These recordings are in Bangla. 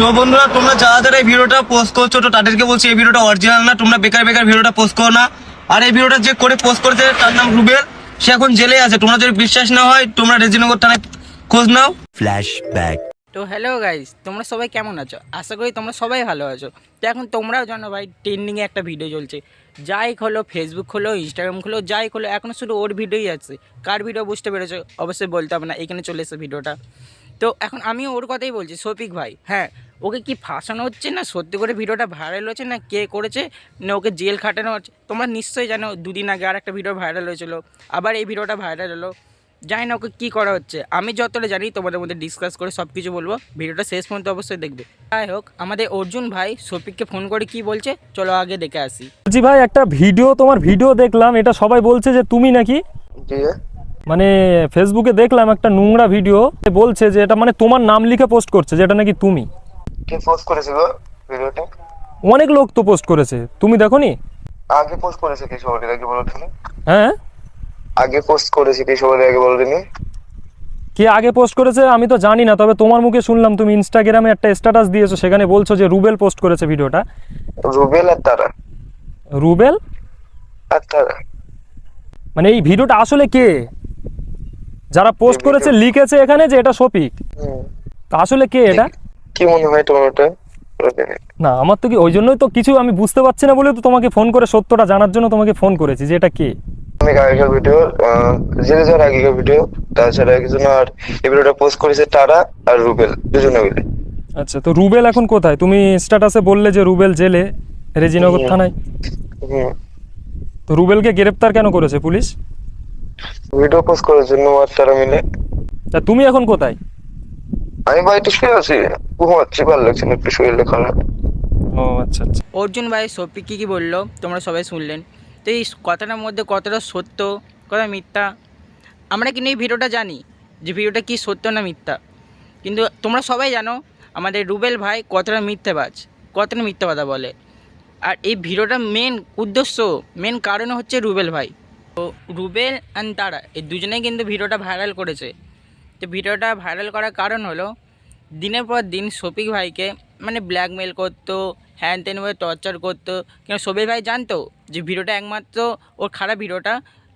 তো বন্ধুরা তোমরা যারা যারা এই ভিডিওটা পোস্ট করছো তো তাদেরকে বলছি এই ভিডিওটা অরিজিনাল না, তোমরা বেকার বেকার ভিডিওটা পোস্ট করো না। আর এই ভিডিওটা যে করে পোস্ট করেছে তার নাম রুবেল, সে এখন জেলে আছে। তোমরা যদি বিশ্বাস না হয় তোমরা রেজিনগর থানায় খোঁজ নাও। ফ্ল্যাশব্যাক। তো হ্যালো গাইস, তোমরা সবাই কেমন আছো? আশা করি তোমরা সবাই ভালো আছো। তো এখন তোমরাও জানো ভাই, ট্রেন্ডিংয়ে একটা ভিডিও চলছে। যাই খোলো, ফেসবুক খোলো, ইনস্টাগ্রাম খোলো, যাই খোলো, এখন শুধু ওর ভিডিওই আছে। কার ভিডিও বুঝতে পেরেছো? অবশ্যই বলতে হবে না, এখানে চলে এসে ভিডিওটা। তো এখন আমি ওর কথাই বলছি, শফিক ভাই। হ্যাঁ, ওকে কি ফাঁসানো হচ্ছে, না সত্যি করে ভিডিওটা ভাইরাল হচ্ছে, না কে করেছে, না ওকে জেল খাটানো হচ্ছে? তোমরা নিশ্চয়ই জানো, দুদিন আগে আর একটা ভিডিও ভাইরাল হয়েছিল, আবার এই ভিডিওটা ভাইরাল হলো। জানি না ওকে কী করা হচ্ছে। আমি যতটা জানি তোমাদের মধ্যে ডিসকাস করে সব কিছু বলবো। ভিডিওটা শেষ পর্যন্ত অবশ্যই দেখবে। যাই হোক, আমাদের অর্জুন ভাই শফিককে ফোন করে কি বলছে চলো আগে দেখে আসি। জি ভাই, একটা ভিডিও, তোমার ভিডিও দেখলাম, এটা সবাই বলছে যে তুমি নাকি, মানে ফেসবুকে দেখলাম একটা নোংরা ভিডিও, বলছে যে এটা মানে তোমার নাম লিখে পোস্ট করছে, যেটা নাকি তুমি। কে পোস্ট করেছে গো ভিডিওটা? অনেক লোক তো পোস্ট করেছে, তুমি দেখোনি? আগে পোস্ট করেছে কি সবাই আগে বলো তুমি? হ্যাঁ, আগে পোস্ট করেছে কি সবাই আগে বলো তুমি? কে আগে পোস্ট করেছে আমি তো জানি না, তবে তোমার মুখে শুনলাম তুমি ইনস্টাগ্রামে একটা স্ট্যাটাস দিয়েছো, সেখানে বলছো যে রুবেল পোস্ট করেছে ভিডিওটা। রুবেল আর তারা? রুবেল আর তারা মানে এই ভিডিওটা আসলে কে? যারা পোস্ট করেছে লিখেছে এখানে যে এটা শফিক, তা আসলে কে এটা? কি মনে হয় তোমার ওটা? না, আমার তো কি, ওই জন্যই তো কিছু আমি বুঝতে পারছি না বলে তো তোমাকে ফোন করে সত্যটা জানার জন্য তোমাকে ফোন করেছি যে এটা কে। অনেক আগেকার ভিডিও, জেলে যাওয়ার আগেকার ভিডিও। তাছাড়া একজন আর এই ভিডিওটা পোস্ট করেছে তারা আর রুবেল, দুজনে মিলে। আচ্ছা, তো রুবেল এখন কোথায়? তুমি স্ট্যাটাসে বললে যে রুবেল জেলে, রেজিনগর থানায়। তো রুবেলকে গ্রেপ্তার কেন করেছে পুলিশ? ভিডিও পোস্ট করার জন্য আর তারা মিলে। তা তুমি এখন কোথায়? আমি বাড়িতে শুয়ে আছি, ঘুমাচ্ছি, ভালো লাগছে না, একটু শরীরটা খারাপ। ও আচ্ছা আচ্ছা। অর্জুন ভাই শফিক কী বললো তোমরা সবাই শুনলেন। তো এই কথাটার মধ্যে কতটা সত্য, কতটা মিথ্যা, আমরা কিন্তু এই ভিডিওটা জানি যে ভিডিওটা কি সত্য না মিথ্যা। কিন্তু তোমরা সবাই জানো আমাদের রুবেল ভাই কতটা মিথ্যাবাজ, কতটা মিথ্যা কথা বলে। আর এই ভিডিওটা মেন উদ্দেশ্য, মেন কারণ হচ্ছে রুবেল ভাই। তো রুবেল অ্যান্ড তারা এই দুজনেই কিন্তু ভিডিওটা ভাইরাল করেছে। তো ভিডিওটা ভাইরাল করার কারণ হলো, দিনের পর দিন শফিক ভাইকে মানে ব্ল্যাকমেল করতো, হ্যান ত্যানভাবে টর্চার করতো। কেন শফিক ভাই জানতো যে ভিডিওটা একমাত্র ওর খারাপ ভিডিওটা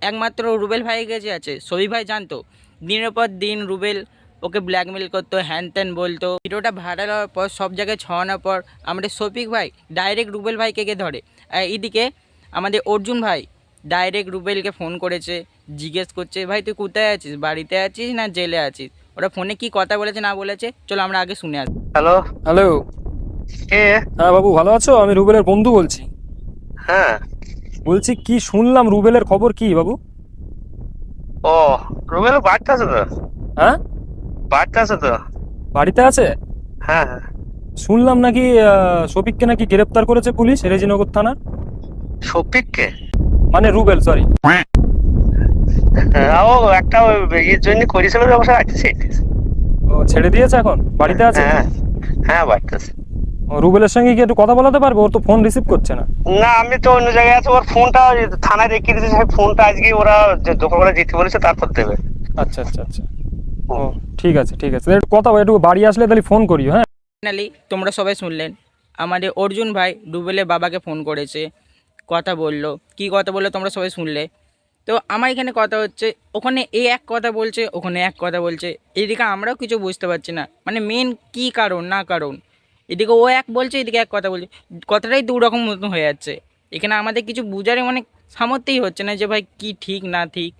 একমাত্র রুবেল ভাইয়ের কাছে আছে। শফিক ভাই জানতো। দিনের পর দিন রুবেল ওকে ব্ল্যাকমেল করতো, হ্যান ত্যান বলতো। ভিডিওটা ভাইরাল হওয়ার পর সব জায়গায় ছড়ানোর পর আমাদের শফিক ভাই ডাইরেক্ট রুবেল ভাইকে গিয়ে ধরে। আর এইদিকে আমাদের অর্জুন ভাই ডাইরেক্ট রুবেলকে ফোন করেছে, জিজ্ঞেস করছে ভাই তুই কোথায় আছিস, বাড়িতে আছিস না জেলে আছিস। ওরা ফোনে কি কথা বলেছে না বলেছে চলো আমরা আগে শুনে আসি। Hello hello. কে? হ্যাঁ বাবু, ভালো আছো? আমি রুবেলের বন্ধু বলছি। হ্যাঁ। বলছি কি শুনলাম, রুবেলের খবর কি বাবু? ও, রুবেল বাড়িতে আছে তো? হ্যাঁ, বাড়িতে আছে তো? বাড়িতে আছে। হ্যাঁ হ্যাঁ। শুনলাম নাকি শফিককে নাকি গ্রেপ্তার করেছে পুলিশ, রেজিনগর থানা। শফিককে? মানে রুবেল, সরি। হ্যাঁ, ও একটা ইয়ের জন্য করেছিল ব্যবসা আছে। ও ছেড়ে দিয়েছে, এখন বাড়িতে আছে। হ্যাঁ হ্যাঁ, বাড়িতে আছে। ও, রুবেলের সঙ্গে কি একটু কথা বলাতে পারবে? ওর তো ফোন রিসিভ করছে না। না, আমি তো অন্য জায়গায় আছি। ওর ফোনটা থানায় রেখে দিয়েছে, সেই ফোনটা আজকে ওরা দোকানওয়ালা যেতে বলেছে, তারপর দেবে। আচ্ছা আচ্ছা আচ্ছা। ও ঠিক আছে ঠিক আছে, একটু কথা একটু বাড়ি আসলে তাহলে ফোন করিও। হ্যাঁ, ফাইনালি তোমরা সবাই শুনলেন আমাদের অর্জুন ভাই রুবেলের বাবাকে ফোন করেছে, কথা বললো। কি কথা বললো তোমরা সবাই শুনলে। তো আমার এখানে কথা হচ্ছে, ওখানে এ এক কথা বলছে, ওখানে এক কথা বলছে, এদিকে আমরাও কিছু বুঝতে পারছি না মানে মেন কী কারণ না কারণ। এদিকে ও এক বলছে, এদিকে এক কথা বলছে, কথাটাই দু রকম মতন হয়ে যাচ্ছে। এখানে আমাদের কিছু বুঝারে মানে সামর্থ্যই হচ্ছে না যে ভাই কি ঠিক না ঠিক।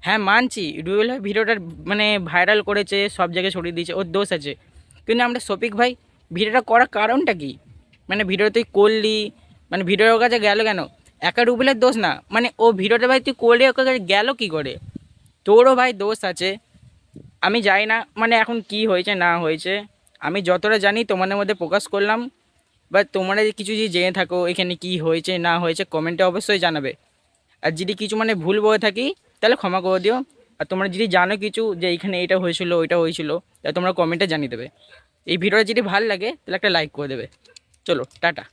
হ্যাঁ মানছি রুবেল ভাই ভিডিওটা মানে ভাইরাল করেছে, সব জায়গায় ছড়িয়ে দিয়েছে, ওর দোষ আছে। কিন্তু আমরা শফিক ভাই ভিডিওটা করার কারণটা কি? মানে ভিডিও তুই করলি, মানে ভিডিওর কাছে গেল কেন? একা রুবেলের দোষ না, মানে ও ভিডিওটা ভাই তুই করলে ওর কাছে গেল কী করে? তোরও ভাই দোষ আছে। আমি জানি না মানে এখন কি হয়েছে না হয়েছে, আমি যতটা জানি তোমাদের মধ্যে প্রকাশ করলাম। বা তোমরা কিছু যদি জেনে থাকো এখানে কি হয়েছে না হয়েছে কমেন্টে অবশ্যই জানাবে। আর যদি কিছু মানে ভুল বলে থাকি তাহলে ক্ষমা করে দিও। আর তোমরা যদি জানো কিছু যে এইখানে এটা হয়েছিল ওইটা হয়েছিল, তাহলে তোমরা কমেন্টে জানিয়ে দেবে। এই ভিডিওটা যদি ভালো লাগে তাহলে একটা লাইক করে দেবে। চলো টাটা।